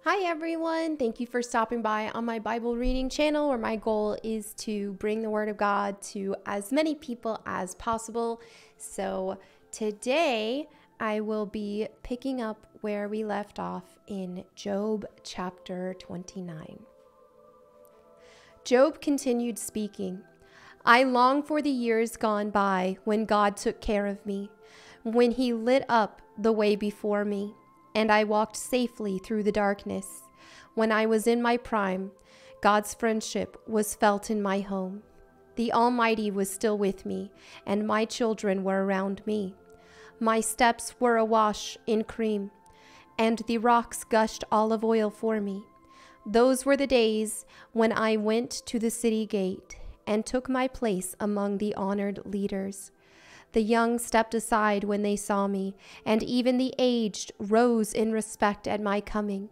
Hi everyone, thank you for stopping by on my Bible reading channel where my goal is to bring the Word of God to as many people as possible. So today I will be picking up where we left off in Job chapter 29. Job continued speaking. I long for the years gone by when God took care of me, when he lit up the way before me, and I walked safely through the darkness. When I was in my prime, God's friendship was felt in my home. The Almighty was still with me, and my children were around me. My steps were awash in cream, and the rocks gushed olive oil for me. Those were the days when I went to the city gate and took my place among the honored leaders. The young stepped aside when they saw me, and even the aged rose in respect at my coming.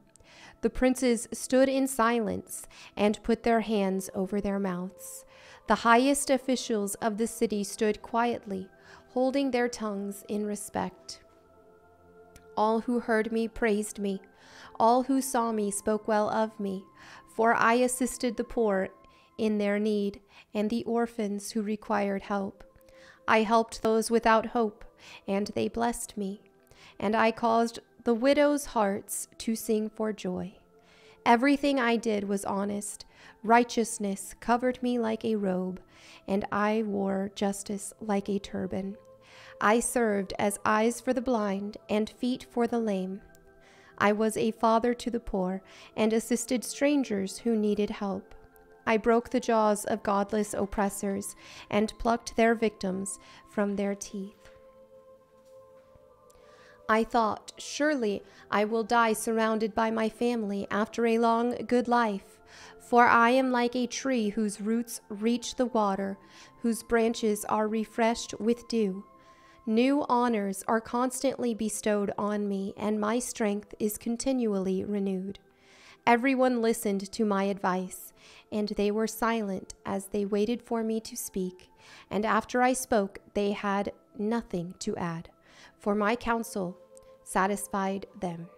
The princes stood in silence and put their hands over their mouths. The highest officials of the city stood quietly, holding their tongues in respect. All who heard me praised me. All who saw me spoke well of me, for I assisted the poor in their need and the orphans who required help. I helped those without hope, and they blessed me, and I caused the widows' hearts to sing for joy. Everything I did was honest. Righteousness covered me like a robe, and I wore justice like a turban. I served as eyes for the blind and feet for the lame. I was a father to the poor and assisted strangers who needed help. I broke the jaws of godless oppressors and plucked their victims from their teeth. I thought, surely I will die surrounded by my family after a long, good life, for I am like a tree whose roots reach the water, whose branches are refreshed with dew. New honors are constantly bestowed on me, and my strength is continually renewed. Everyone listened to my advice, and they were silent as they waited for me to speak. And after I spoke, they had nothing to add, for my counsel satisfied them.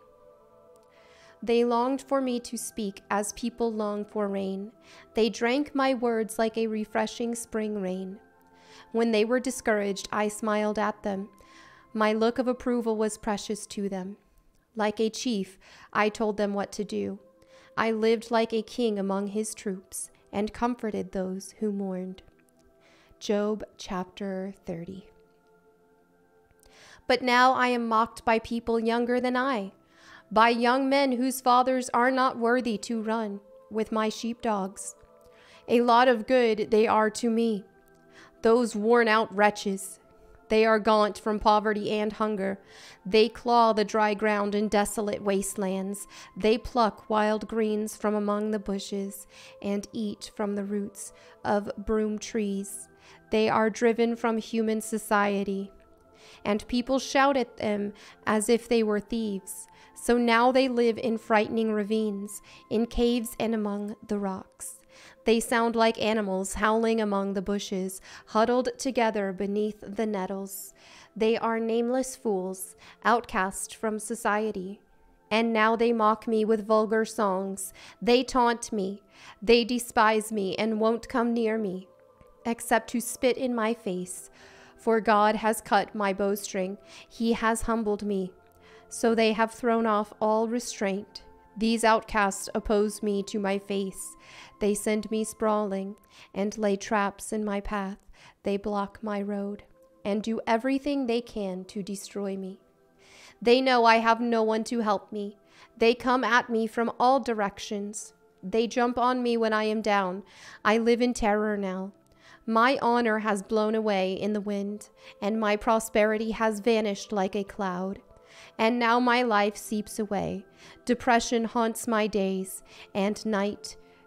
They longed for me to speak as people long for rain. They drank my words like a refreshing spring rain. When they were discouraged, I smiled at them. My look of approval was precious to them. Like a chief, I told them what to do. I lived like a king among his troops and comforted those who mourned. Job chapter 30. But now I am mocked by people younger than I, by young men whose fathers are not worthy to run with my sheepdogs. A lot of good they are to me, those worn-out wretches. They are gaunt from poverty and hunger. They claw the dry ground in desolate wastelands. They pluck wild greens from among the bushes and eat from the roots of broom trees. They are driven from human society, and people shout at them as if they were thieves. So now they live in frightening ravines, in caves and among the rocks. They sound like animals howling among the bushes, huddled together beneath the nettles. They are nameless fools, outcast from society. And now they mock me with vulgar songs. They taunt me. They despise me and won't come near me, except to spit in my face. For God has cut my bowstring. He has humbled me. So they have thrown off all restraint. These outcasts oppose me to my face. They send me sprawling and lay traps in my path. They block my road and do everything they can to destroy me. They know I have no one to help me. They come at me from all directions. They jump on me when I am down. I live in terror now. My honor has blown away in the wind, and my prosperity has vanished like a cloud. And now my life seeps away. Depression haunts my days, and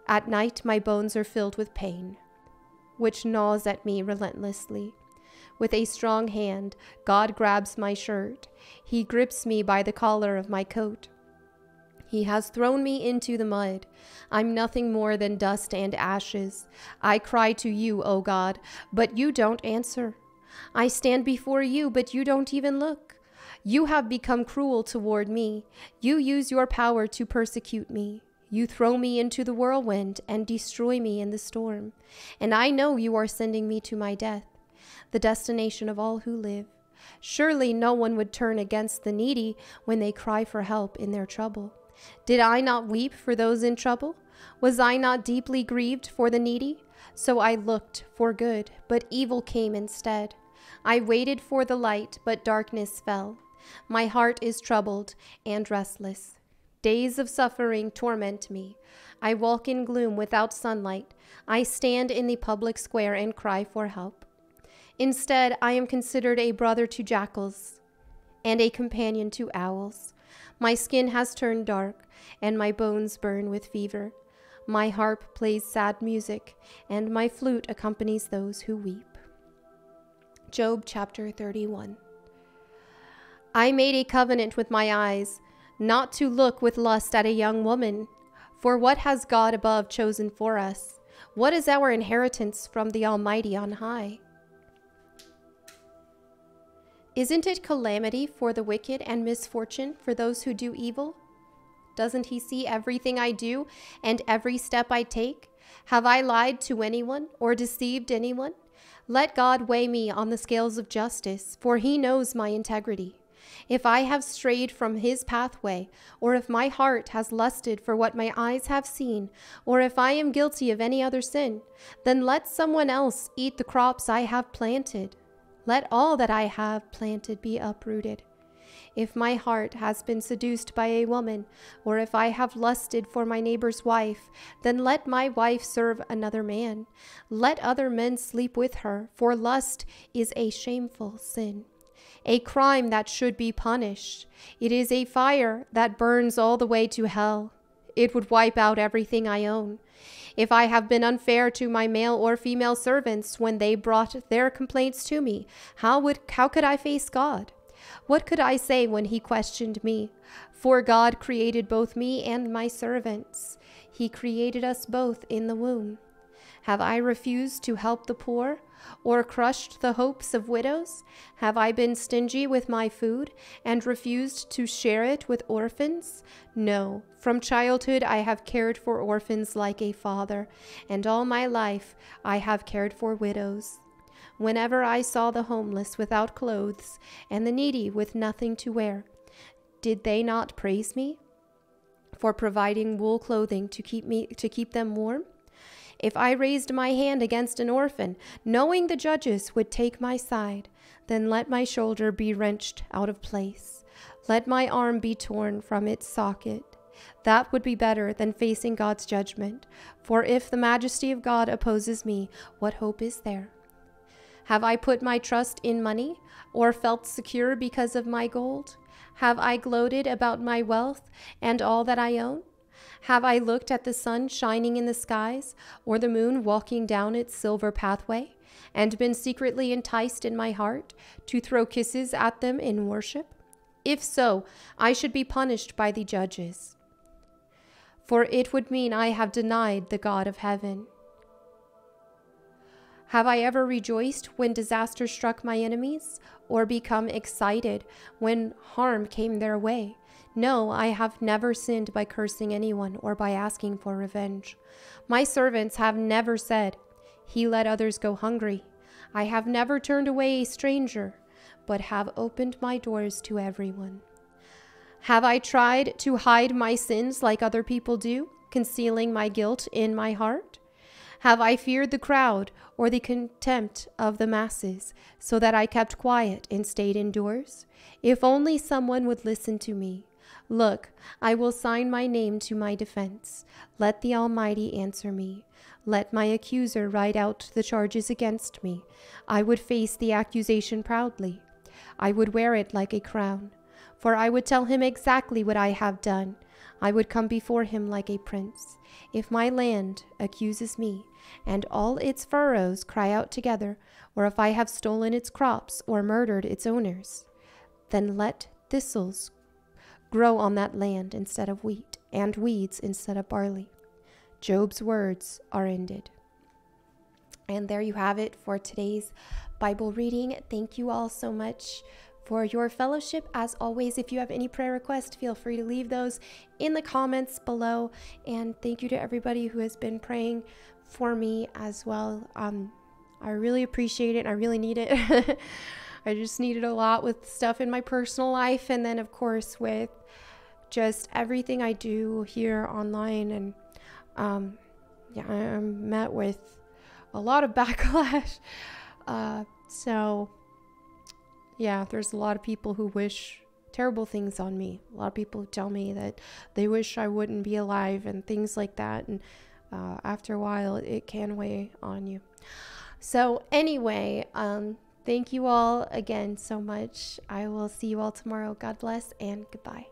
at night my bones are filled with pain, which gnaws at me relentlessly. With a strong hand, God grabs my shirt. He grips me by the collar of my coat. He has thrown me into the mud. I'm nothing more than dust and ashes. I cry to you, O God, but you don't answer. I stand before you, but you don't even look. You have become cruel toward me. You use your power to persecute me. You throw me into the whirlwind and destroy me in the storm. And I know you are sending me to my death, the destination of all who live. Surely no one would turn against the needy when they cry for help in their trouble. Did I not weep for those in trouble? Was I not deeply grieved for the needy? So I looked for good, but evil came instead. I waited for the light, but darkness fell. My heart is troubled and restless. Days of suffering torment me. I walk in gloom without sunlight. I stand in the public square and cry for help. Instead, I am considered a brother to jackals and a companion to owls. My skin has turned dark, and my bones burn with fever. My harp plays sad music, and my flute accompanies those who weep. Job chapter 31. I made a covenant with my eyes, not to look with lust at a young woman. For what has God above chosen for us? What is our inheritance from the Almighty on high? Isn't it calamity for the wicked and misfortune for those who do evil? Doesn't he see everything I do and every step I take? Have I lied to anyone or deceived anyone? Let God weigh me on the scales of justice, for he knows my integrity. If I have strayed from his pathway, or if my heart has lusted for what my eyes have seen, or if I am guilty of any other sin, then let someone else eat the crops I have planted. Let all that I have planted be uprooted. If my heart has been seduced by a woman, or if I have lusted for my neighbor's wife, then let my wife serve another man. Let other men sleep with her, for lust is a shameful sin, a crime that should be punished. It is a fire that burns all the way to hell. It would wipe out everything I own. If I have been unfair to my male or female servants when they brought their complaints to me, how could I face God? What could I say when he questioned me? For God created both me and my servants. He created us both in the womb. Have I refused to help the poor, or crushed the hopes of widows? Have I been stingy with my food, and refused to share it with orphans? No, from childhood I have cared for orphans like a father, and all my life I have cared for widows. Whenever I saw the homeless without clothes, and the needy with nothing to wear, did they not praise me for providing wool clothing to keep them warm? If I raised my hand against an orphan, knowing the judges would take my side, then let my shoulder be wrenched out of place. Let my arm be torn from its socket. That would be better than facing God's judgment. For if the majesty of God opposes me, what hope is there? Have I put my trust in money, or felt secure because of my gold? Have I gloated about my wealth and all that I own? Have I looked at the sun shining in the skies, or the moon walking down its silver pathway, and been secretly enticed in my heart to throw kisses at them in worship? If so, I should be punished by the judges, for it would mean I have denied the God of heaven. Have I ever rejoiced when disaster struck my enemies, or become excited when harm came their way? No, I have never sinned by cursing anyone or by asking for revenge. My servants have never said, "He let others go hungry." I have never turned away a stranger, but have opened my doors to everyone. Have I tried to hide my sins like other people do, concealing my guilt in my heart? Have I feared the crowd or the contempt of the masses, so that I kept quiet and stayed indoors? If only someone would listen to me. Look, I will sign my name to my defense. Let the Almighty answer me. Let my accuser write out the charges against me. I would face the accusation proudly. I would wear it like a crown, for I would tell him exactly what I have done. I would come before him like a prince. If my land accuses me, and all its furrows cry out together, or if I have stolen its crops or murdered its owners, then let thistles grow on that land instead of wheat, and weeds instead of barley. Job's words are ended. And there you have it for today's Bible reading. Thank you all so much for your fellowship. As always, if you have any prayer requests, feel free to leave those in the comments below. And thank you to everybody who has been praying for me as well. I really appreciate it. I really need it. I just need it a lot with stuff in my personal life, and then of course with just everything I do here online. And yeah, I'm met with a lot of backlash. So yeah, there's a lot of people who wish terrible things on me. A lot of people tell me that they wish I wouldn't be alive and things like that. And after a while, it can weigh on you. So anyway, thank you all again so much. I will see you all tomorrow. God bless and goodbye.